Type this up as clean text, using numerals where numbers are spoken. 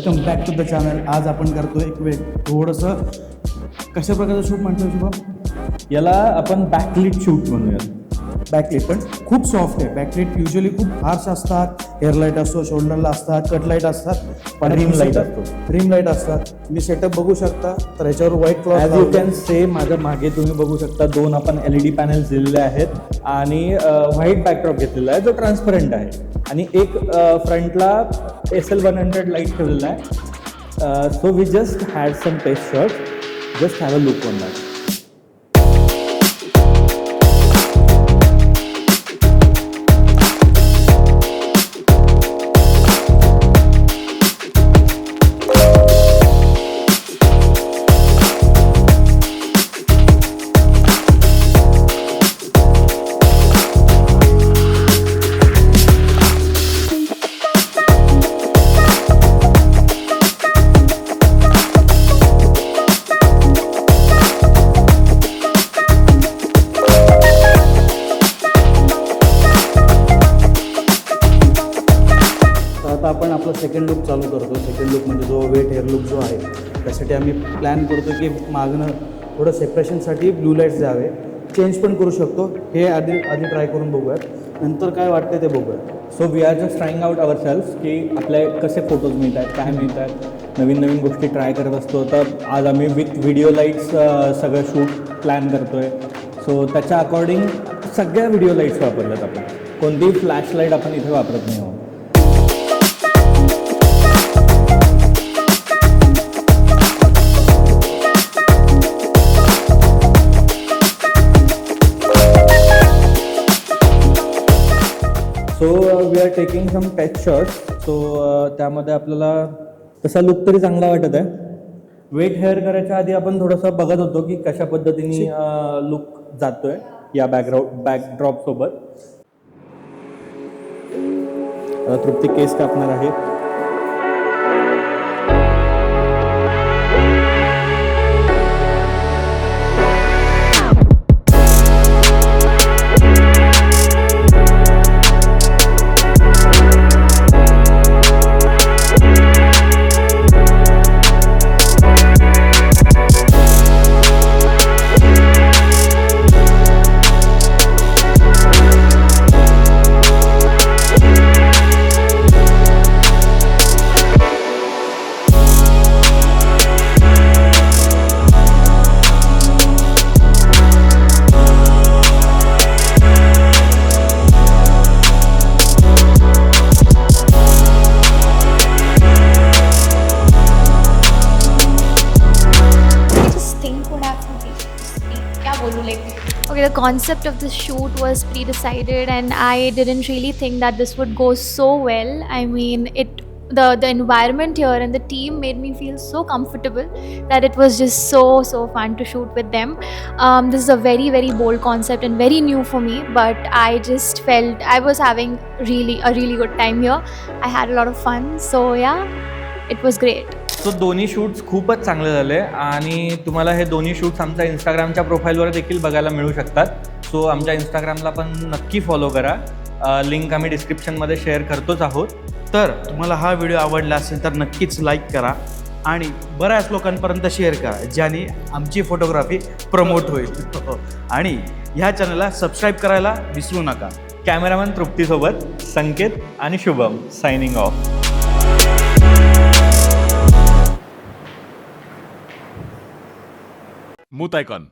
Welcome back to the channel. आज आपण करतो एक थोडंसं कशा प्रकारचं शूट म्हणतो शुभम? याला आपण बॅकलिट शूट म्हणूयात. बॅकलाईट पण खूप सॉफ्ट आहे. बॅकलाईट युजली खूप हार्श असतात. हेअरलाईट असतो, शोल्डरला असतात, कटलाईट असतात, पण रिम लाईट असतो. रिम लाईट असतात. मी सेटअप बघू शकता तर याच्यावर white cloth as you can say माझ्या मागे तुम्ही बघू शकता 2 आपण LED पॅनल्स दिलेले आहेत आणि व्हाईट बॅकड्रॉप घेतलेला आहे जो ट्रान्सपरंट आहे आणि एक फ्रंटला SL100 लाईट ठेवलेला आहे. So we just had some test shot. Just have a look on that. आता आपण आपला सेकंड लुक चालू करतो. सेकंड लुक म्हणजे जो वेट हेअर लुक जो आहे त्यासाठी आम्ही प्लॅन करतो की मागणं थोडं सेपरेशनसाठी ब्लू लाईट्स द्यावे. चेंज पण करू शकतो. हे आधी ट्राय करून बघूयात, नंतर काय वाटतं ते बघूयात. So we are just trying out our self की आपले कसे फोटोज मिळतात, काय मिळतात, नवीन नवीन गोष्टी ट्राय करत असतो. तर आज आम्ही विथ व्हिडिओ लाईट्स सगळं शूट प्लॅन करतो आहे. सो त्याच्या अकॉर्डिंग सगळ्या व्हिडिओ लाईट्स वापरल्यात आपण. कोणतीही फ्लॅश लाईट आपण इथे वापरत नाही आहोत. So we are taking some test shots. So त्यामध्ये आपल्याला तसा लुक तरी चांगला वाटत आहे. वेट हेअर करायच्या आधी आपण थोडंसं बघत होतो की कशा पद्धतीने लुक जातोय या बॅकड्रॉप सोबत. तृप्ती केस कापणार आहे. Okay, the concept of the shoot was pre-decided and I didn't really think that this would go so well. I mean, the environment here and the team made me feel so comfortable that it was just so fun to shoot with them. This is a very bold concept and very new for me, but I just felt I was having a really good time here. I had a lot of fun, so yeah, it was great. So दोन्ही shoots खूपच चांगले झाले आणि तुम्हाला हे दोन्ही shoots आमच्या इंस्टाग्रामच्या प्रोफाईलवर देखील बघायला मिळू शकतात. सो आमच्या इंस्टाग्रामला पण नक्की फॉलो करा. लिंक आम्ही डिस्क्रिप्शनमध्ये शेअर करतोच आहोत. तर तुम्हाला हा व्हिडिओ आवडला असेल तर नक्कीच लाईक करा आणि बऱ्याच लोकांपर्यंत शेअर करा ज्याने आमची फोटोग्राफी प्रमोट होईल. आणि ह्या चॅनलला सबस्क्राईब करायला विसरू नका. कॅमेरामॅन तृप्तीसोबत संकेत आणि Shubham signing off. Muth icon.